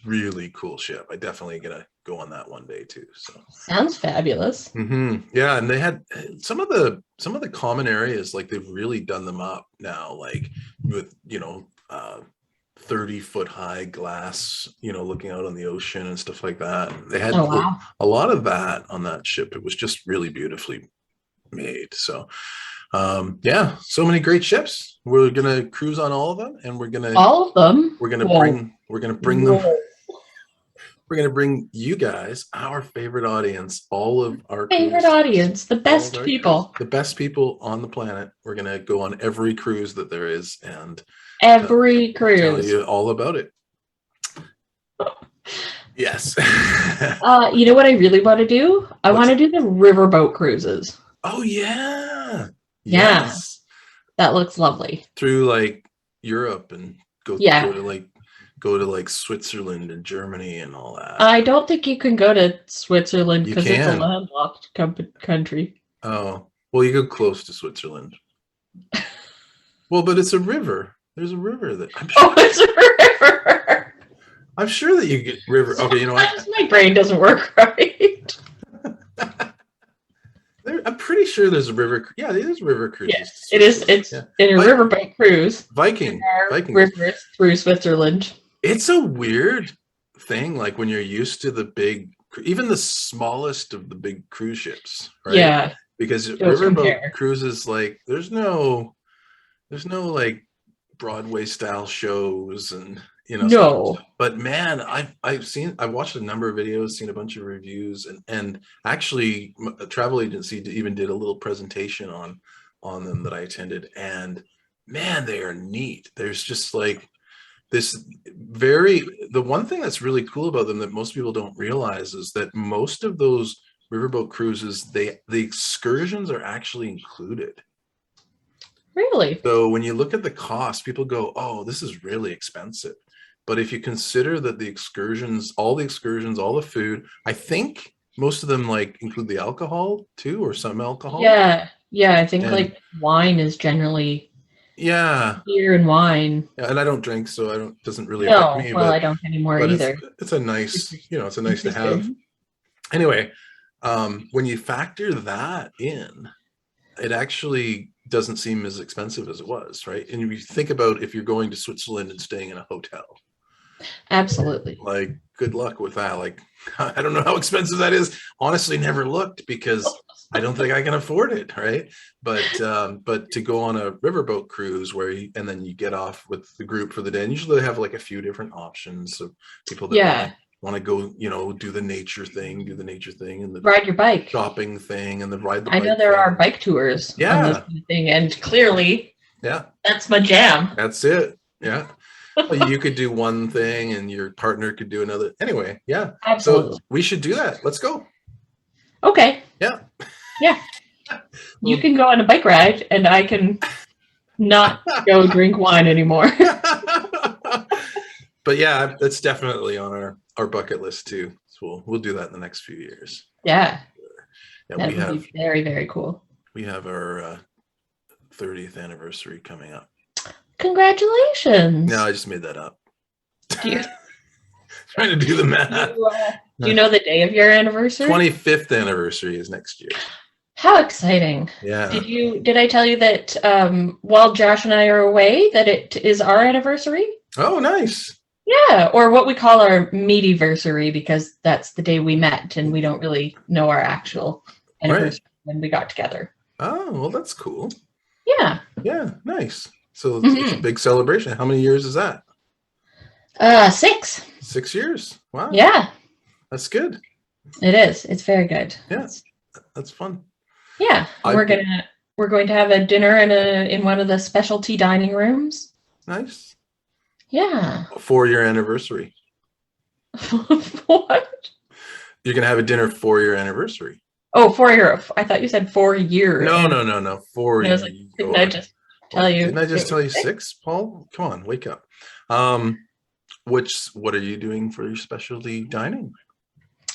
really cool ship. I definitely gonna go on that one day too. So sounds fabulous. Mm-hmm. Yeah, and they had some of the common areas, like they've really done them up now, like with 30-foot high glass, looking out on the ocean and stuff like that. They had a lot of that on that ship. It was just really beautifully made. So yeah, so many great ships. We're gonna cruise on all of them, and we're gonna bring you guys, our favorite audience, all of our favorite audience, the best people, on the planet. We're gonna go on every cruise that there is, and every cruise, tell you all about it. Yes. You know what I really want to do? I want to do the riverboat cruises. Oh yeah. Yes. That looks lovely. Through like Europe and go to like Switzerland and Germany and all that. I don't think you can go to Switzerland because it's a landlocked country. Oh, well, you go close to Switzerland. Well, but it's a river. There's a river that I'm sure. Oh, it's a river. I'm sure that you get river. Okay, you know what? My brain doesn't work right. I'm pretty sure there's a river. Yeah, there's river cruises. Yes, it is. It's in a riverboat cruise. Viking rivers through Switzerland. It's a weird thing, like when you're used to the big, even the smallest of the big cruise ships, right? Yeah. Because riverboat cruises, like there's no like Broadway style shows and no. Stuff. But man, I've watched a number of videos, seen a bunch of reviews, and actually a travel agency even did a little presentation on them that I attended, and man, they are neat. There's just like the one thing that's really cool about them that most people don't realize is that most of those riverboat cruises, the excursions are actually included. Really? So when you look at the cost, people go, "Oh, this is really expensive." But if you consider that the excursions, all the food, I think most of them like include the alcohol too, or some alcohol. Yeah. Yeah, I think And like wine is generally yeah, beer and wine. and I don't drink, so I don't doesn't really affect No, me. well, I don't anymore But either. it's a It's nice, it's a nice to have. interesting. Anyway, when you factor that in, it actually doesn't seem as expensive as it was, right? And if you think about if you're going to Switzerland and staying in a hotel, Absolutely. like good luck with that. Like I don't know how expensive that is. Honestly, never looked because I don't think I can afford it, right? But to go on a riverboat cruise and then you get off with the group for the day, and usually they have like a few different options of people that Yeah. want to go, do the nature thing, and the Ride your bike. shopping thing and the ride the I bike know there thing. are bike tours on this Yeah, kind of thing, and clearly yeah, that's my jam. that's it. Yeah. Well, you could do one thing and your partner could do another. Anyway, yeah. So Absolutely. we should do that. Let's go. Okay. Yeah. Yeah. You Well, can go on a bike ride and I can not go drink wine anymore. but yeah, that's definitely on our bucket list too. So we'll do that in the next few years. Yeah. Yeah, That would be very, very cool. we have our 30th anniversary coming up. Congratulations. No, I just made that up. Do you, Trying to do the math. do you know the day of your anniversary? 25th anniversary is next year. How exciting. Yeah. Did I tell you that while Josh and I are away, that it is our anniversary? Oh, nice. Yeah, or what we call our meetiversary, because that's the day we met and we don't really know our actual anniversary when we got together. Oh, well, that's cool. Yeah. Yeah, nice. So it's a big celebration. How many years is that? 6. 6 years. Wow. Yeah, That's good. it is. It's very good. Yeah, that's fun. Yeah, we're going to have a dinner in one of the specialty dining rooms. Nice. Yeah. For your anniversary. What? You're gonna have a dinner for your anniversary. Oh, I thought you said 4 years. No. For I was like, didn't I just tell you? Didn't I just tell you 6, Paul? Come on, wake up. What are you doing for your specialty dining?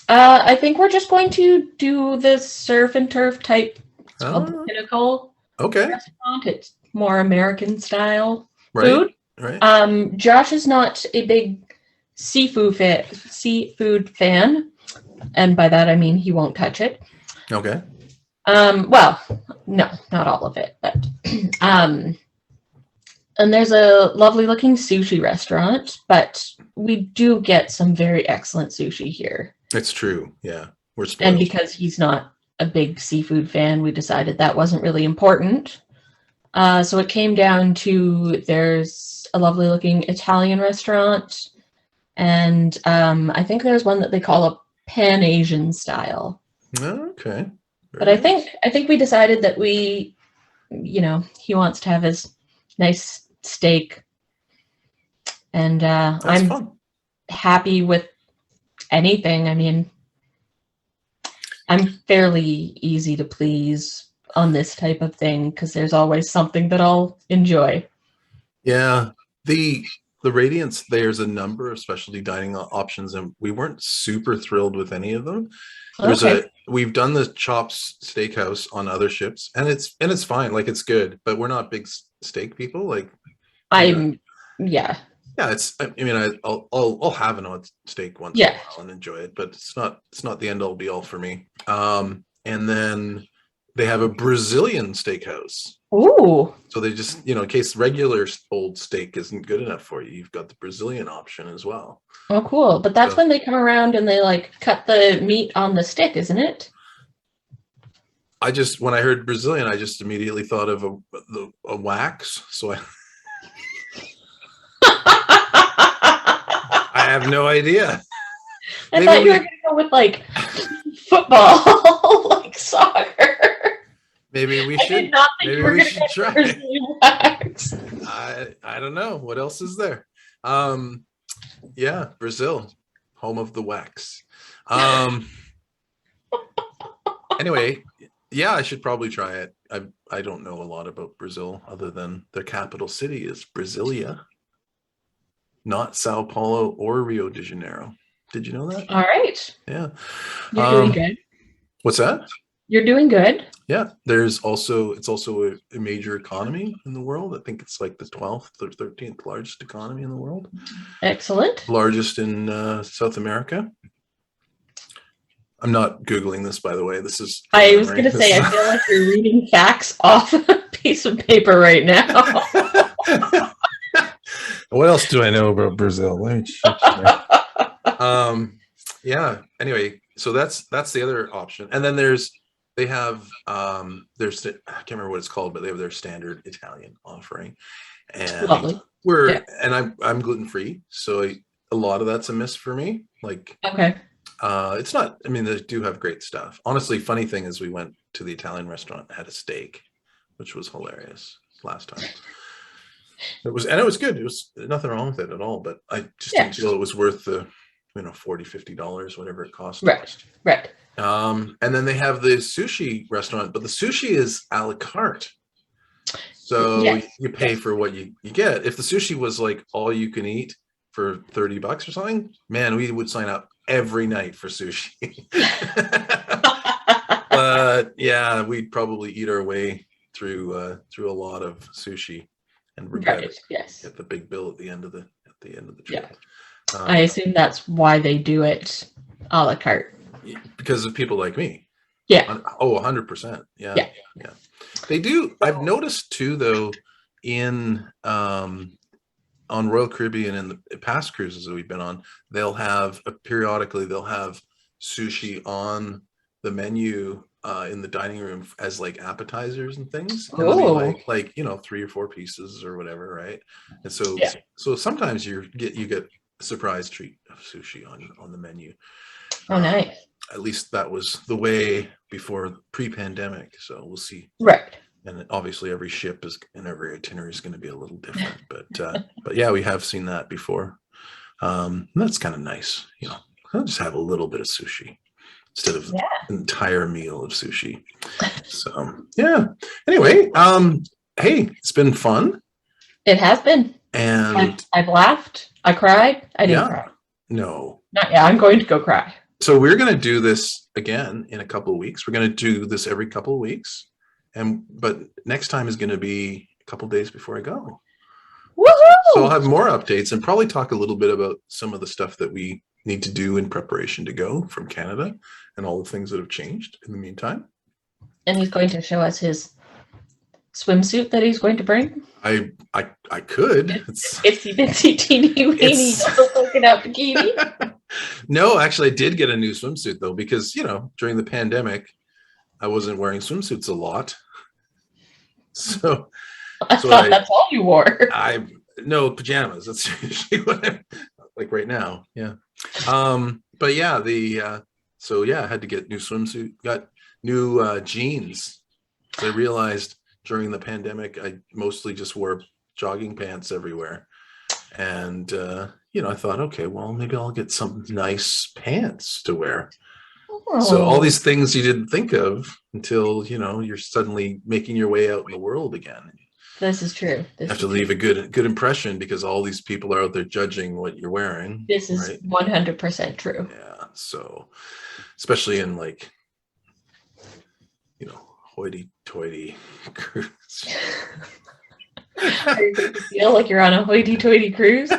I think we're just going to do the surf and turf type. It's called the Pinnacle restaurant. It's more American style food. Right. Josh is not a big seafood fan, and by that I mean he won't touch it. Okay. Well, no, not all of it, but and there's a lovely looking sushi restaurant, but we do get some very excellent sushi here. It's true. Yeah. We're spoiled. And because he's not a big seafood fan, we decided that wasn't really important. So it came down to there's a lovely looking Italian restaurant, and I think there's one that they call a Pan Asian style. Okay. But I think we decided that he wants to have his nice steak, and I'm fun. happy with anything. I mean, I'm fairly easy to please on this type of thing because there's always something that I'll enjoy. Yeah. The Radiance, there's a number of specialty dining options, and we weren't super thrilled with any of them. We've done the Chops Steakhouse on other ships, and it's fine, like it's good, but we're not big steak people. Like yeah. It's. I mean, I'll have an odd steak once in a while and enjoy it, but it's not the end all be all for me. And then they have a Brazilian steakhouse. Ooh. So they just, in case regular old steak isn't good enough for you, you've got the Brazilian option as well. Oh, cool. But that's when they come around and they like cut the meat on the stick, isn't it? When I heard Brazilian, I just immediately thought of a wax. So I have no idea. I thought you were going to go with like football, like soccer. Maybe we should. I did not think maybe you were we going should to try. Brazilian wax. I don't know what else is there. Yeah, Brazil, home of the wax. Anyway, Yeah, I should probably try it. I don't know a lot about Brazil other than their capital city is Brasilia, not Sao Paulo or Rio de Janeiro. Did you know that? All right. Yeah. You're doing Um, good. what's that? You're doing good. Yeah, it's also a major economy in the world. I think it's like the 12th or 13th largest economy in the world. Excellent. Largest in South America. I'm not Googling this, by the way. This is from I was memory. going to say, I feel like you're reading facts off a piece of paper right now. What else do I know about Brazil? Let me check here. Yeah. Anyway, so that's the other option, and then they have there's I can't remember what it's called, but they have their standard Italian offering, and Lovely. Yeah. I'm gluten free, so a lot of that's a miss for me. Like, Okay. it's not. I mean, they do have great stuff. Honestly, funny thing is, we went to the Italian restaurant and had a steak, which was hilarious last time. It was good. It was nothing wrong with it at all, but I just didn't feel it was worth the $40-$50, whatever it cost. Right. And then they have the sushi restaurant, but the sushi is a la carte. So you pay for what you get. If the sushi was like all you can eat for $30 or something, man, we would sign up every night for sushi. But yeah, we'd probably eat our way through a lot of sushi and regret it. Yes. Get the big bill at the end of the trip. Yeah. I assume that's why they do it a la carte. Because of people like me. Yeah. Oh, 100%. Yeah. They do. I've noticed too, though, in on Royal Caribbean and the past cruises that we've been on, periodically they'll have sushi on the menu in the dining room as like appetizers and things. And they'll be like 3 or 4 pieces or whatever, right? And so sometimes you get a surprise treat of sushi on the menu. Oh, nice. At least that was the way before pre-pandemic. So we'll see. Right. And obviously every ship and every itinerary is going to be a little different, but yeah, we have seen that before. That's kind of nice. I'll just have a little bit of sushi instead of an entire meal of sushi. So yeah. Anyway, hey, it's been fun. It has been. And I've laughed. I cried. I didn't cry. No. Not yet. I'm going to go cry. So we're going to do this again in a couple of weeks. We're going to do this every couple of weeks. But next time is going to be a couple of days before I go. Woohoo! So I'll have more updates and probably talk a little bit about some of the stuff that we need to do in preparation to go from Canada and all the things that have changed in the meantime. And he's going to show us his swimsuit that he's going to bring. I could. It's itsy teeny weeny looking out bikini. No, actually, I did get a new swimsuit though, because during the pandemic, I wasn't wearing swimsuits a lot. So that's all you wore. No pajamas. That's usually what I'm like right now. Yeah. But yeah, I had to get new swimsuit, got new jeans. I realized during the pandemic, I mostly just wore jogging pants everywhere. And, I thought, okay, well, maybe I'll get some nice pants to wear. Oh. So all these things you didn't think of until, you're suddenly making your way out in the world again. This is true. You have to leave a good impression because all these people are out there judging what you're wearing. This is 100% true. Yeah. So, especially in like, hoity-toity cruise. Are you going to feel like you're on a hoity-toity cruise?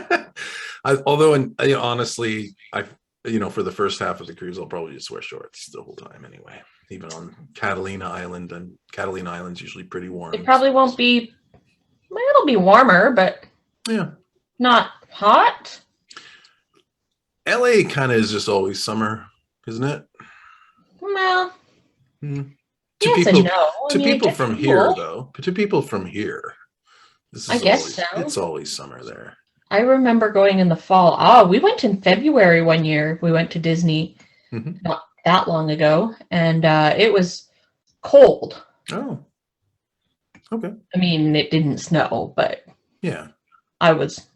Honestly, for the first half of the cruise, I'll probably just wear shorts the whole time anyway. Even on Catalina Island, and Catalina Island's usually pretty warm. It probably won't be. Well, it'll be warmer, but not hot. LA kind of is just always summer, isn't it? Well, to people from here, though. To people from here, it's always summer there. I remember going in the fall. We went in February one year. We went to Disney not that long ago, and it was cold. Oh, okay. I mean, it didn't snow, but yeah, I was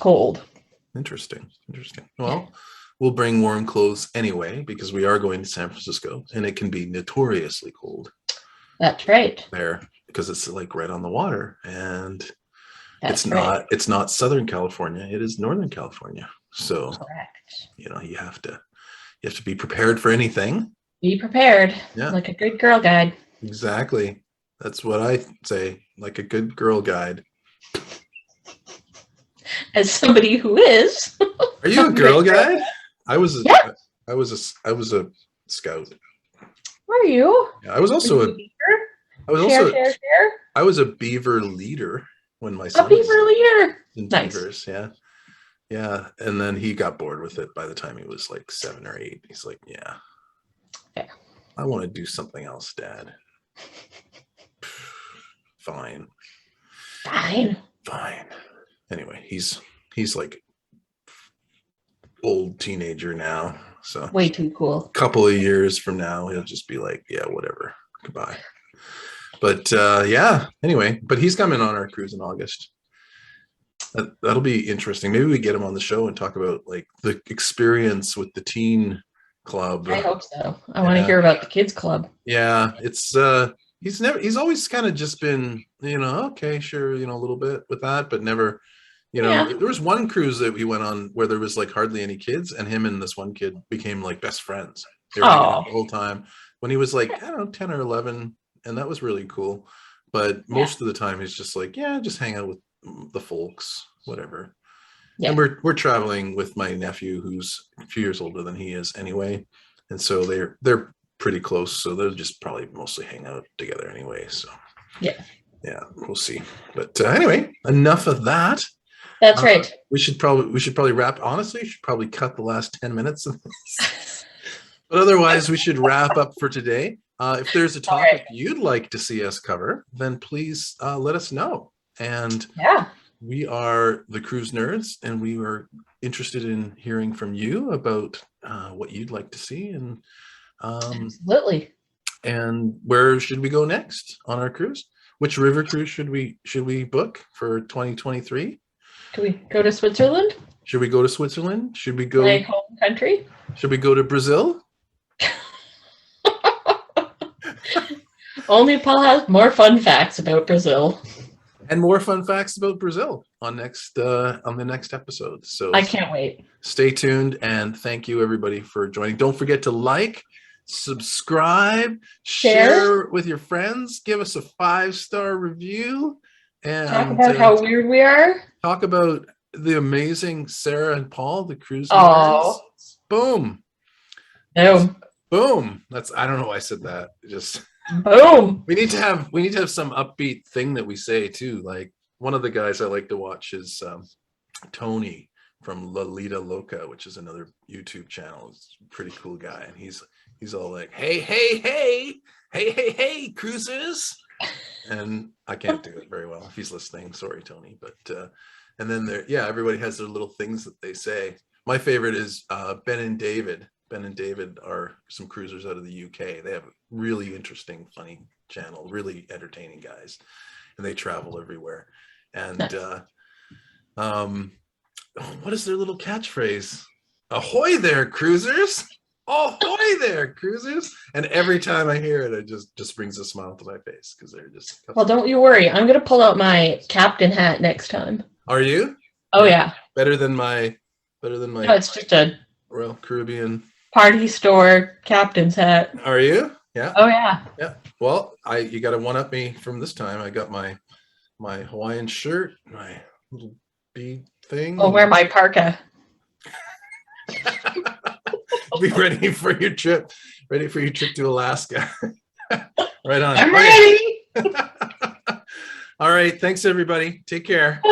cold. Interesting. Well, we'll bring warm clothes anyway, because we are going to San Francisco and it can be notoriously cold That's right. there because it's like right on the water, and That's right. it's not Southern California, it is Northern California. So, Correct. you have to be prepared for anything. Be prepared. Yeah. Like a good girl guide. Exactly. That's what I say, like a good girl guide. As somebody who is. Are you a girl guide? I was a scout. Are you? Yeah, I was also a Share. I was a beaver leader when my A son beaver was leader. in Nice. beavers. Yeah. Yeah. And then he got bored with it by the time he was like 7 or 8. He's like, yeah. I want to do something else, Dad. Fine. Anyway, he's like old teenager now. So Way too cool. couple of years from now, he'll just be like, yeah, whatever. Goodbye. But yeah, anyway, but he's coming on our cruise in August. That'll be interesting. Maybe we get him on the show and talk about like the experience with the teen club. I hope so. I want to hear about the kids club. Yeah, it's he's always kind of just been, okay, sure, a little bit with that, but never, there was one cruise that we went on where there was like hardly any kids, and him and this one kid became like best friends. They were hanging out the whole time when he was like, I don't know, 10 or 11, and that was really cool. But most of the time he's just like, just hang out with the folks, whatever. And we're traveling with my nephew, who's a few years older than he is anyway, and so they're pretty close, so they'll just probably mostly hang out together anyway. So yeah, we'll see. But anyway, enough of that. That's right. We should probably wrap. Honestly, should probably cut the last 10 minutes of this. But otherwise, we should wrap up for today. If there's a topic you'd like to see us cover, then please let us know. And we are the Cruise Nerds, and we were interested in hearing from you about what you'd like to see, and absolutely. And where should we go next on our cruise? Which river cruise should we book for 2023? Can we go to Switzerland? Should we go to Switzerland? Should we go my home country? Should we go to Brazil? Only Paul has more fun facts about Brazil. And more fun facts about Brazil on the next episode. So I can't wait. Stay tuned, and thank you everybody for joining. Don't forget to like, subscribe, share with your friends, give us a 5-star review, and talk about how weird we are. Talk about the amazing Sarah and Paul, the cruise nerds. Oh, boom. That's, I don't know why I said that. Just boom. We need to have some upbeat thing that we say too. Like, one of the guys I like to watch is Tony from Lolita Loca, which is another YouTube channel. It's a pretty cool guy, and he's all like, hey, cruisers. And I can't do it very well. If he's listening, sorry, Tony. But and then everybody has their little things that they say. My favorite is Ben and David. Ben and David are some cruisers out of the UK. They have a really interesting, funny channel, really entertaining guys, and they travel everywhere. And what is their little catchphrase? Ahoy there, cruisers! Ahoy there, cruisers! And every time I hear it, it just brings a smile to my face, because they're just. Well, don't you worry. I'm gonna pull out my captain hat next time. Are you? Oh yeah. Better than my. No, it's just a Royal Caribbean party store captain's hat. Are you? Yeah. Oh yeah. Yeah. Well, you got to one up me from this time. I got my Hawaiian shirt, my little bead thing. I'll wear my parka. Be ready for your trip. Ready for your trip to Alaska. Right on. I'm ready. All right. Thanks, everybody. Take care.